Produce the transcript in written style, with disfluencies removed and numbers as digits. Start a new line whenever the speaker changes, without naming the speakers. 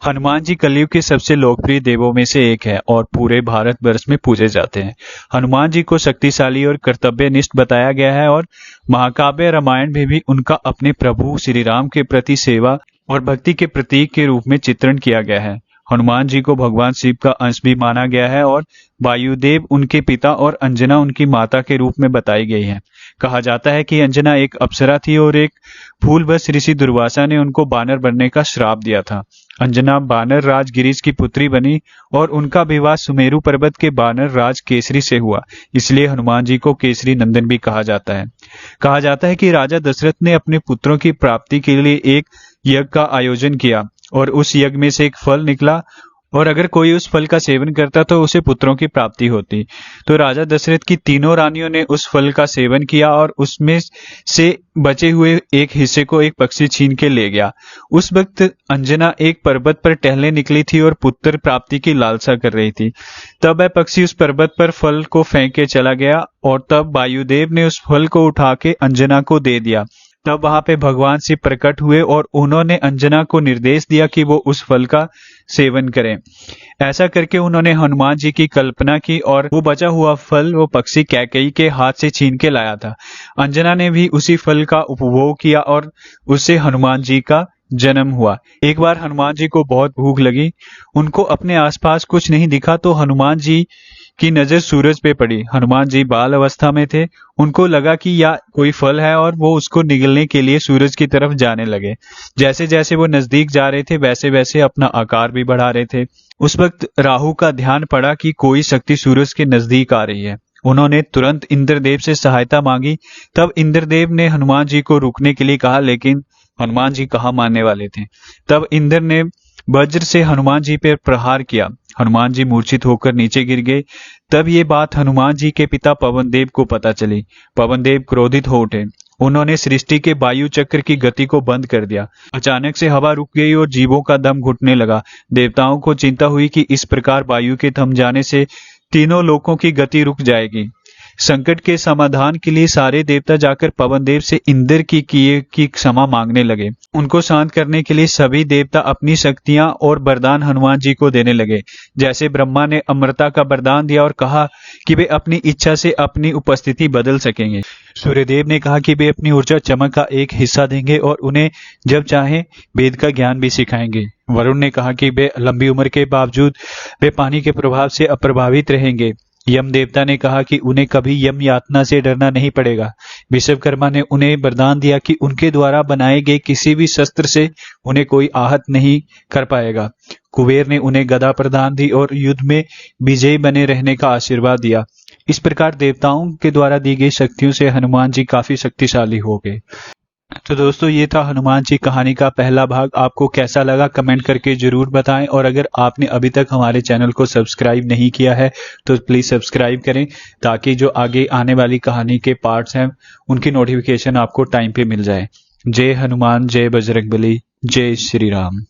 हनुमान जी कलयुग के सबसे लोकप्रिय देवों में से एक है और पूरे भारतवर्ष में पूजे जाते हैं। हनुमान जी को शक्तिशाली और कर्तव्यनिष्ठ बताया गया है और महाकाव्य रामायण में भी उनका अपने प्रभु श्री राम के प्रति सेवा और भक्ति के प्रतीक के रूप में चित्रण किया गया है। हनुमान जी को भगवान शिव का अंश भी माना गया है और वायुदेव उनके पिता और अंजना उनकी माता के रूप में बताई गई है। कहा जाता है कि अंजना एक अप्सरा थी और एक फूलवश ऋषि दुर्वासा ने उनको बानर बनने का श्राप दिया था। अंजना बानर राज गिरीश की पुत्री बनी और उनका विवाह सुमेरु पर्वत के बानर राज केसरी से हुआ, इसलिए हनुमान जी को केसरी नंदन भी कहा जाता है। कहा जाता है कि राजा दशरथ ने अपने पुत्रों की प्राप्ति के लिए एक यज्ञ का आयोजन किया और उस यज्ञ में से एक फल निकला और अगर कोई उस फल का सेवन करता तो उसे पुत्रों की प्राप्ति होती। तो राजा दशरथ की तीनों रानियों ने उस फल का सेवन किया और उसमें से बचे हुए एक हिस्से को एक पक्षी छीन के ले गया। उस वक्त अंजना एक पर्वत पर टहलने निकली थी और पुत्र प्राप्ति की लालसा कर रही थी। तब वह पक्षी उस पर्वत पर फल को फेंक के चला गया और तब वायुदेव ने उस फल को उठा के अंजना को दे दिया। तब वहां पे भगवान शिव प्रकट हुए और उन्होंने अंजना को निर्देश दिया कि वो उस फल का सेवन करें। ऐसा करके उन्होंने हनुमान जी की कल्पना की और वो बचा हुआ फल वो पक्षी कैकेयी के हाथ से छीन के लाया था। अंजना ने भी उसी फल का उपभोग किया और उससे हनुमान जी का जन्म हुआ। एक बार हनुमान जी को बहुत भूख लगी, उनको अपने आसपास कुछ नहीं दिखा तो हनुमान जी की नजर सूरज पे पड़ी। हनुमान जी बाल अवस्था में थे, उनको लगा कि यह कोई फल है और वो उसको निगलने के लिए सूरज की तरफ जाने लगे। जैसे जैसे वो नजदीक जा रहे थे वैसे वैसे अपना आकार भी बढ़ा रहे थे। उस वक्त राहु का ध्यान पड़ा कि कोई शक्ति सूरज के नजदीक आ रही है। उन्होंने तुरंत इंद्रदेव से सहायता मांगी। तब इंद्रदेव ने हनुमान जी को रुकने के लिए कहा, लेकिन हनुमान जी कहाँ मानने वाले थे। तब इंद्र ने वज्र से हनुमान जी पर प्रहार किया। हनुमान जी मूर्छित होकर नीचे गिर गए। तब ये बात हनुमान जी के पिता पवनदेव को पता चली। पवनदेव क्रोधित हो उठे। उन्होंने सृष्टि के वायु चक्र की गति को बंद कर दिया। अचानक से हवा रुक गई और जीवों का दम घुटने लगा। देवताओं को चिंता हुई कि इस प्रकार वायु के थम जाने से तीनों लोकों की गति रुक जाएगी। संकट के समाधान के लिए सारे देवता जाकर पवनदेव से इंद्र की किए की क्षमा मांगने लगे। उनको शांत करने के लिए सभी देवता अपनी शक्तियां और वरदान हनुमान जी को देने लगे। जैसे ब्रह्मा ने अमरता का वरदान दिया और कहा कि वे अपनी इच्छा से अपनी उपस्थिति बदल सकेंगे। सूर्यदेव ने कहा कि वे अपनी ऊर्जा चमक का एक हिस्सा देंगे और उन्हें जब चाहे वेद का ज्ञान भी सिखाएंगे। वरुण ने कहा कि वे लंबी उम्र के बावजूद वे पानी के प्रभाव से अप्रभावित रहेंगे। यम देवता ने कहा कि उन्हें कभी यम यातना से डरना नहीं पड़ेगा। विश्वकर्मा ने उन्हें वरदान दिया कि उनके द्वारा बनाए गए किसी भी शस्त्र से उन्हें कोई आहत नहीं कर पाएगा। कुबेर ने उन्हें गदा प्रदान दी और युद्ध में विजयी बने रहने का आशीर्वाद दिया। इस प्रकार देवताओं के द्वारा दी गई शक्तियों से हनुमान जी काफी शक्तिशाली हो गए। तो दोस्तों, ये था हनुमान जी कहानी का पहला भाग। आपको कैसा लगा कमेंट करके जरूर बताएं और अगर आपने अभी तक हमारे चैनल को सब्सक्राइब नहीं किया है तो प्लीज सब्सक्राइब करें ताकि जो आगे आने वाली कहानी के पार्ट्स हैं उनकी नोटिफिकेशन आपको टाइम पे मिल जाए। जय हनुमान, जय बजरंगबली, जय श्री राम।